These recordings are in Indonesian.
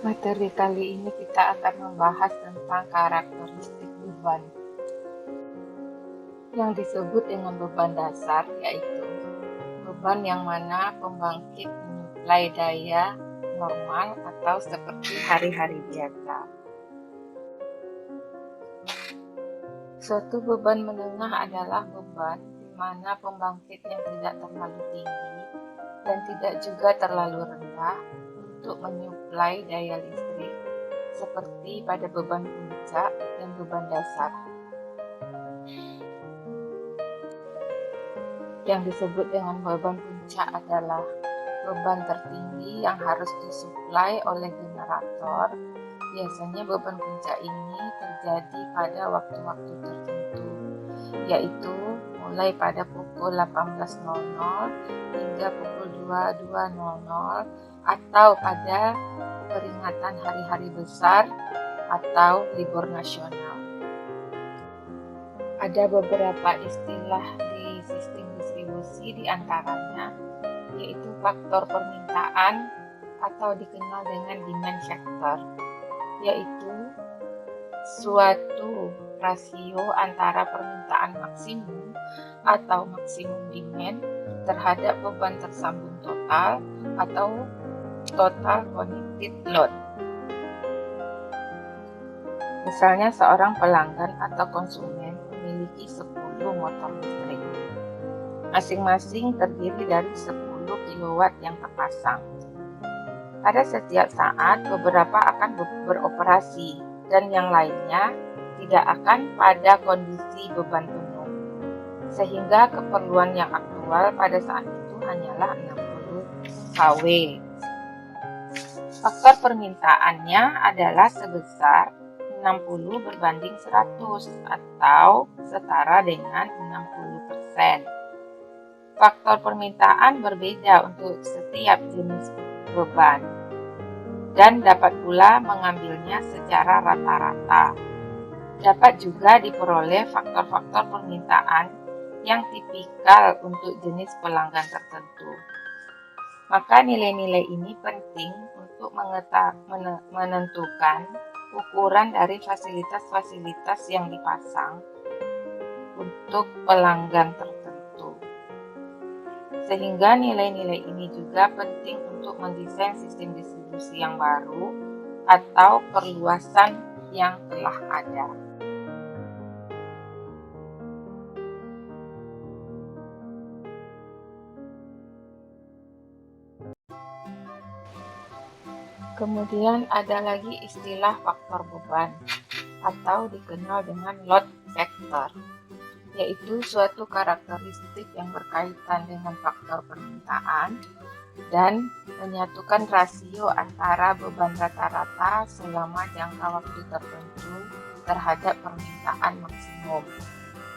Materi kali ini kita akan membahas tentang karakteristik beban yang disebut dengan beban dasar, yaitu beban yang mana pembangkit menyuplai daya normal atau seperti hari-hari biasa. Suatu beban menengah adalah beban di mana pembangkit yang tidak terlalu tinggi dan tidak juga terlalu rendah untuk menyuplai daya listrik, seperti pada beban puncak dan beban dasar. Yang disebut dengan beban puncak adalah beban tertinggi yang harus disuplai oleh generator. Biasanya beban puncak ini terjadi pada waktu-waktu tertentu, yaitu mulai pada pukul 18.00 hingga pukul 22.00 atau pada peringatan hari-hari besar atau libur nasional. Ada beberapa istilah di sistem distribusi, diantaranya yaitu faktor permintaan atau dikenal dengan demand factor, yaitu suatu rasio antara permintaan maksimum atau maksimum demand terhadap beban tersambung total atau total connected load. Misalnya seorang pelanggan atau konsumen memiliki 10 motor listrik. Masing-masing terdiri dari 10 kW yang terpasang. Pada setiap saat, beberapa akan beroperasi dan yang lainnya tidak akan pada kondisi beban penuh. Sehingga keperluan yang aktual pada saat itu hanyalah 60 kW. Faktor permintaannya adalah sebesar 60 berbanding 100 atau setara dengan 60%. Faktor permintaan berbeda untuk setiap jenis beban dan dapat pula mengambilnya secara rata-rata. Dapat juga diperoleh faktor-faktor permintaan yang tipikal untuk jenis pelanggan tertentu. Maka nilai-nilai ini penting untuk menentukan ukuran dari fasilitas-fasilitas yang dipasang untuk pelanggan tertentu. Sehingga nilai-nilai ini juga penting untuk mendesain sistem distribusi yang baru atau perluasan yang telah ada. Kemudian ada lagi istilah faktor beban atau dikenal dengan load factor, yaitu suatu karakteristik yang berkaitan dengan faktor permintaan dan menyatukan rasio antara beban rata-rata selama jangka waktu tertentu terhadap permintaan maksimum,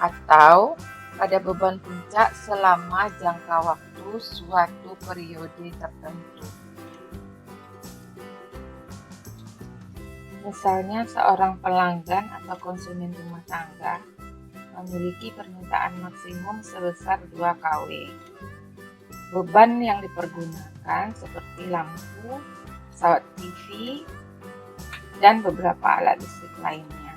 atau pada beban puncak selama jangka waktu suatu periode tertentu. Misalnya seorang pelanggan atau konsumen rumah tangga memiliki permintaan maksimum sebesar 2 kW. Beban yang dipergunakan seperti lampu, pesawat TV, dan beberapa alat listrik lainnya.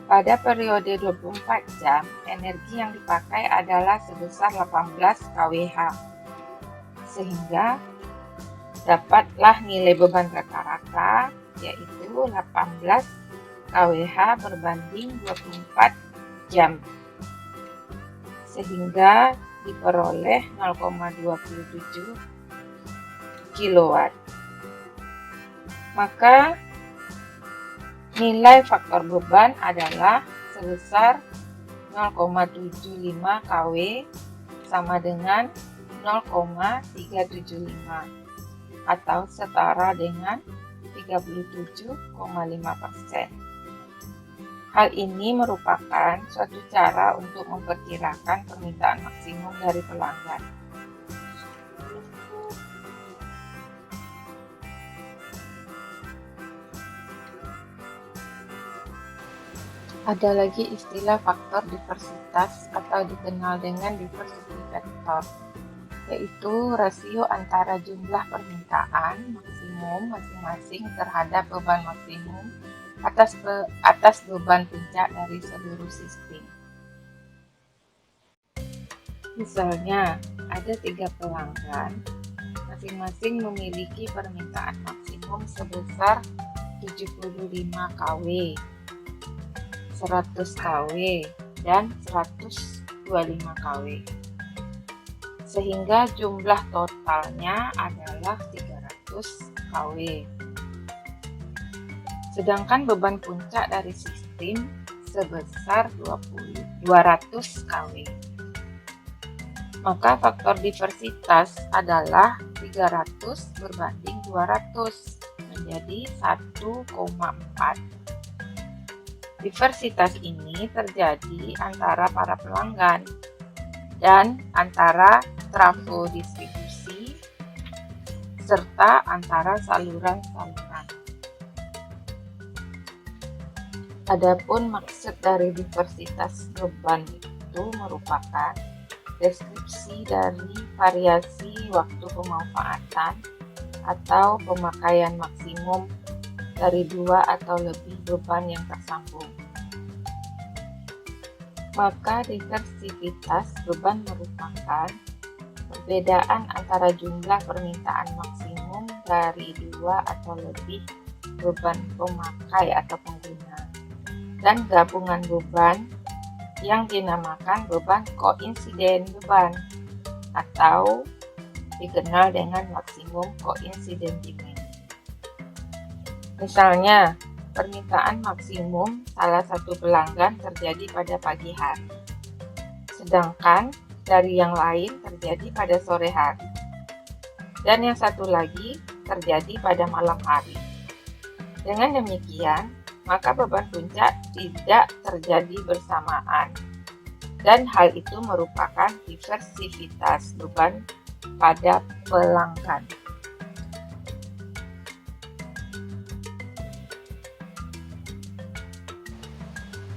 Pada periode 24 jam, energi yang dipakai adalah sebesar 18 kWh. Sehingga dapatlah nilai beban rata-rata yaitu 18 kWh berbanding 24 jam, sehingga diperoleh 0,27 kW. Maka nilai faktor beban adalah sebesar 0,75 kW sama dengan 0,375 atau setara dengan 37,5%. Hal ini merupakan suatu cara untuk memperkirakan permintaan maksimum dari pelanggan. Ada lagi istilah faktor diversitas atau dikenal dengan diversity factor, yaitu rasio antara jumlah permintaan maksimum maksimum masing-masing terhadap beban maksimum atas beban puncak dari seluruh sistem. Misalnya, ada 3 pelanggan, masing-masing memiliki permintaan maksimum sebesar 75 kW, 100 kW, dan 125 kW. Sehingga jumlah totalnya adalah 300 kW. Sedangkan beban puncak dari sistem sebesar 200 kW. Maka faktor diversitas adalah 300 berbanding 200 menjadi 1,4. Diversitas ini terjadi antara para pelanggan dan antara trafo distribusi serta antara saluran-saluran. Adapun maksud dari diversitas beban itu merupakan deskripsi dari variasi waktu pemanfaatan atau pemakaian maksimum dari 2 atau lebih beban yang tersambung. Maka diversitas beban merupakan perbedaan antara jumlah permintaan maksimum dari 2 atau lebih beban pemakai atau pengguna dan gabungan beban yang dinamakan beban koinsiden beban atau dikenal dengan maksimum koinsiden demand. Misalnya, permintaan maksimum salah satu pelanggan terjadi pada pagi hari, sedangkan dari yang lain terjadi pada sore hari, dan yang satu lagi terjadi pada malam hari. Dengan demikian, maka beban puncak tidak terjadi bersamaan, dan hal itu merupakan diversitas beban pada pelanggan.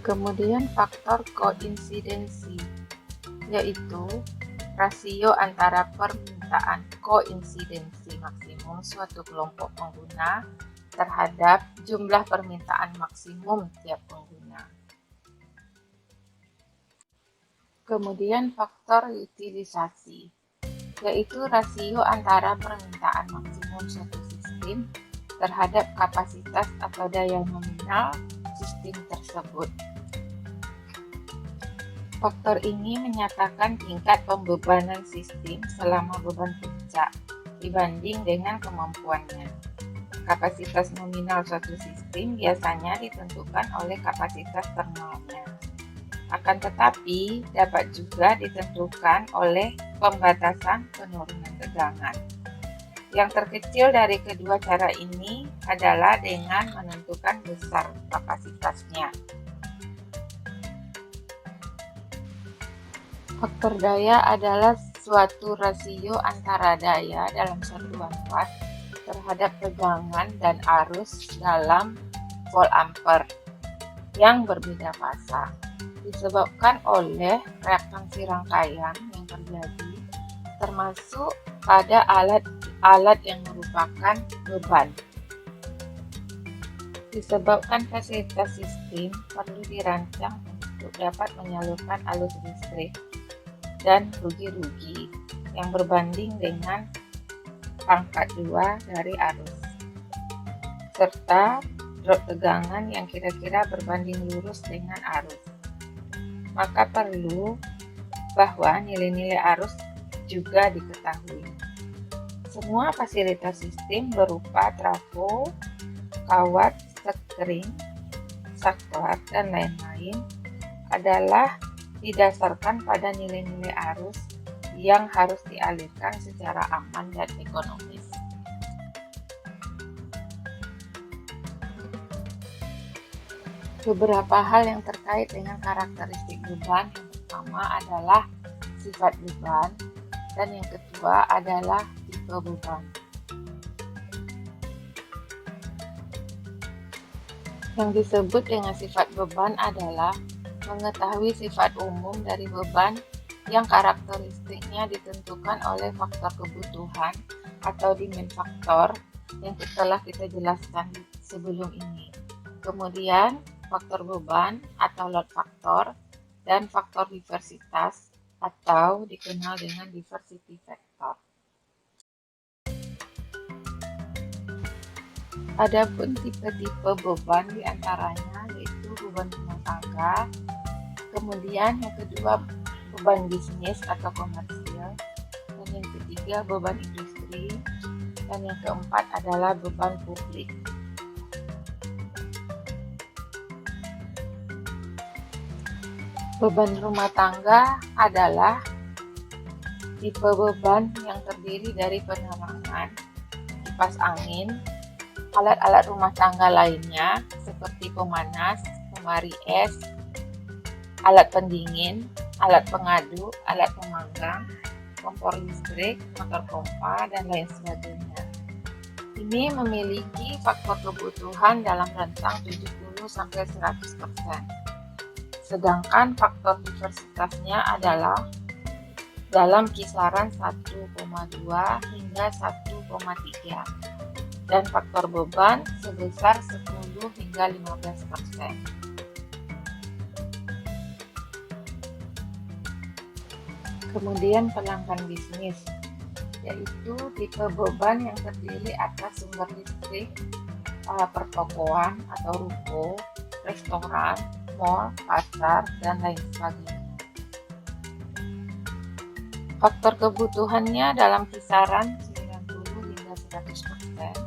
Kemudian faktor koinsidensi, yaitu rasio antara permintaan koinsidensi maksimum suatu kelompok pengguna terhadap jumlah permintaan maksimum tiap pengguna. Kemudian faktor utilisasi, yaitu rasio antara permintaan maksimum suatu sistem terhadap kapasitas atau daya nominal sistem tersebut. Faktor ini menyatakan tingkat pembebanan sistem selama beban puncak dibanding dengan kemampuannya. Kapasitas nominal suatu sistem biasanya ditentukan oleh kapasitas thermalnya. Akan tetapi, dapat juga ditentukan oleh pembatasan penurunan tegangan. Yang terkecil dari kedua cara ini adalah dengan menentukan besar kapasitasnya. Faktor daya adalah suatu rasio antara daya dalam satuan watt terhadap tegangan dan arus dalam volt ampere yang berbeda fasa, disebabkan oleh reaktansi rangkaian yang terjadi, termasuk pada alat yang merupakan beban. Disebabkan fasilitas sistem perlu dirancang untuk dapat menyalurkan arus listrik dan rugi-rugi yang berbanding dengan pangkat 2 dari arus, serta drop tegangan yang kira-kira berbanding lurus dengan arus. Maka perlu bahwa nilai-nilai arus juga diketahui. Semua fasilitas sistem berupa trafo, kawat, sekring, saklar, dan lain-lain adalah didasarkan pada nilai-nilai arus yang harus dialirkan secara aman dan ekonomis. Beberapa hal yang terkait dengan karakteristik beban, yang pertama adalah sifat beban, dan yang kedua adalah tipe beban. Yang disebut dengan sifat beban adalah mengetahui sifat umum dari beban yang karakteristiknya ditentukan oleh faktor kebutuhan atau demand faktor yang telah kita jelaskan sebelum ini. Kemudian faktor beban atau load factor dan faktor diversitas atau dikenal dengan diversity factor. Adapun tipe-tipe beban diantaranya yaitu beban rumah tangga, kemudian yang kedua beban bisnis atau komersial, dan yang ketiga beban industri, dan yang keempat adalah beban publik. Beban rumah tangga adalah tipe beban yang terdiri dari penerangan, kipas angin, alat-alat rumah tangga lainnya seperti pemanas, lemari es, alat pendingin, alat pengadu, alat pemanggang, kompor listrik, motor pompa, dan lain sebagainya. Ini memiliki faktor kebutuhan dalam rentang 70-100%. Sedangkan faktor diversitasnya adalah dalam kisaran 1,2 hingga 1,3. Dan faktor beban sebesar 10 hingga 15%. Kemudian pelanggan bisnis, yaitu tipe beban yang terdiri atas sumber listrik, pertokoan atau ruko, restoran, mal, pasar, dan lain sebagainya. Faktor kebutuhannya dalam kisaran 90 hingga 100%.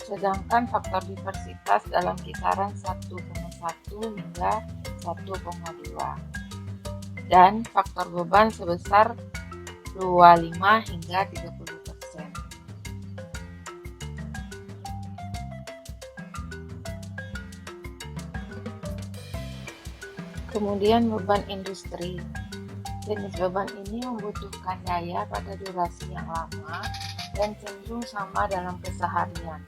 Sedangkan faktor diversitas dalam kisaran 1,1 hingga 1,2 dan faktor beban sebesar 25 hingga 30%. Kemudian beban industri. Jenis beban ini membutuhkan daya pada durasi yang lama dan cenderung sama dalam keseharian.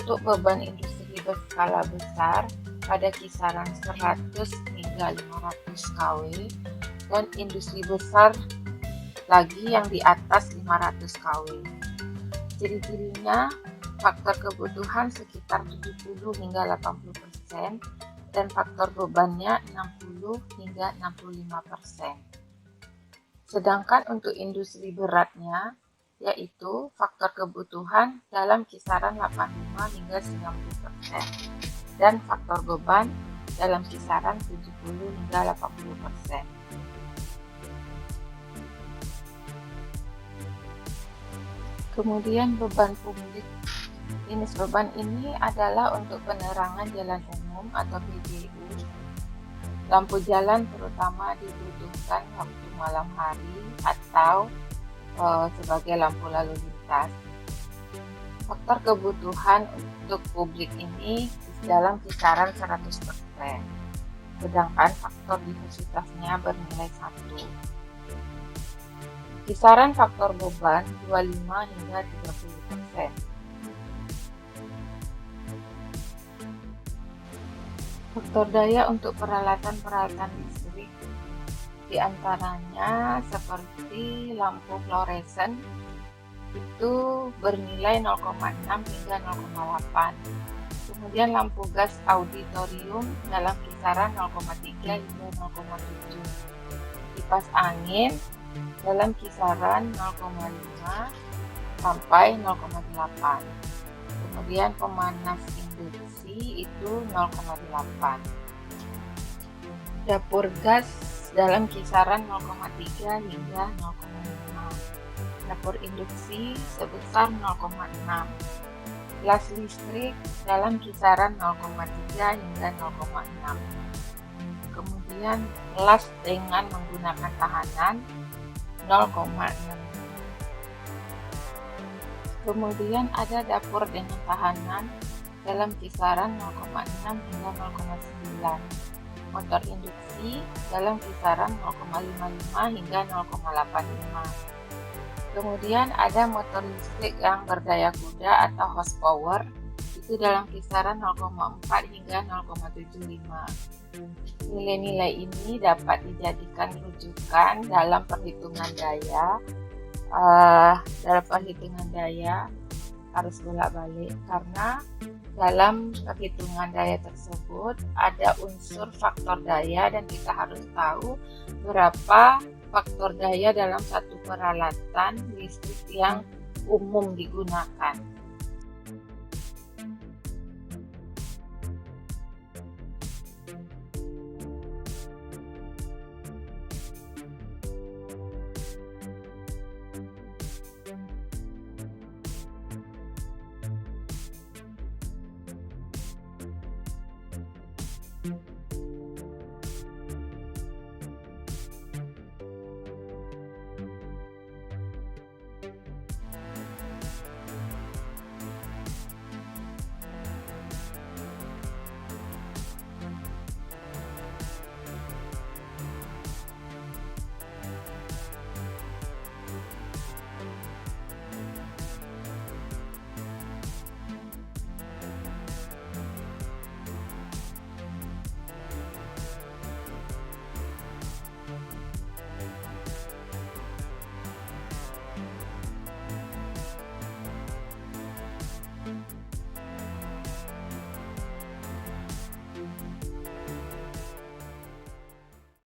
Untuk beban industri berskala besar pada kisaran 100 hingga 500 kW dan industri besar lagi yang di atas 500 kW. Ciri-cirinya faktor kebutuhan sekitar 70 hingga 80% dan faktor bebannya 60 hingga 65%. Sedangkan untuk industri beratnya yaitu faktor kebutuhan dalam kisaran 85 hingga 90% dan faktor beban dalam kisaran 70 hingga 80%. Kemudian beban publik. Jenis beban ini adalah untuk penerangan jalan umum atau PJU. Lampu jalan terutama dibutuhkan waktu malam hari atau sebagai lampu lalu lintas. Faktor kebutuhan untuk publik ini dalam kisaran 100%, sedangkan faktor diversitasnya bernilai 1. Kisaran faktor beban 25 hingga 30%. Faktor daya untuk peralatan-peralatan listrik diantaranya seperti lampu fluoresen itu bernilai 0,6 hingga 0,8. Kemudian lampu gas auditorium dalam kisaran 0,3 hingga 0,7. Kipas angin dalam kisaran 0,5 sampai 0,8. Kemudian pemanas induksi itu 0,8. Dapur gas dalam kisaran 0,3 hingga 0,5. Dapur induksi sebesar 0,6. Gelas listrik dalam kisaran 0,3 hingga 0,6. Kemudian gelas dengan menggunakan tahanan 0,6. Kemudian ada dapur dengan tahanan dalam kisaran 0,6 hingga 0,9. Motor induksi dalam kisaran 0,55 hingga 0,85. Kemudian ada motor listrik yang berdaya kuda atau horsepower itu dalam kisaran 0,4 hingga 0,75. Nilai-nilai ini dapat dijadikan rujukan dalam perhitungan daya harus bolak-balik karena dalam perhitungan daya tersebut ada unsur faktor daya dan kita harus tahu berapa faktor daya dalam satu peralatan listrik yang umum digunakan. Thank you.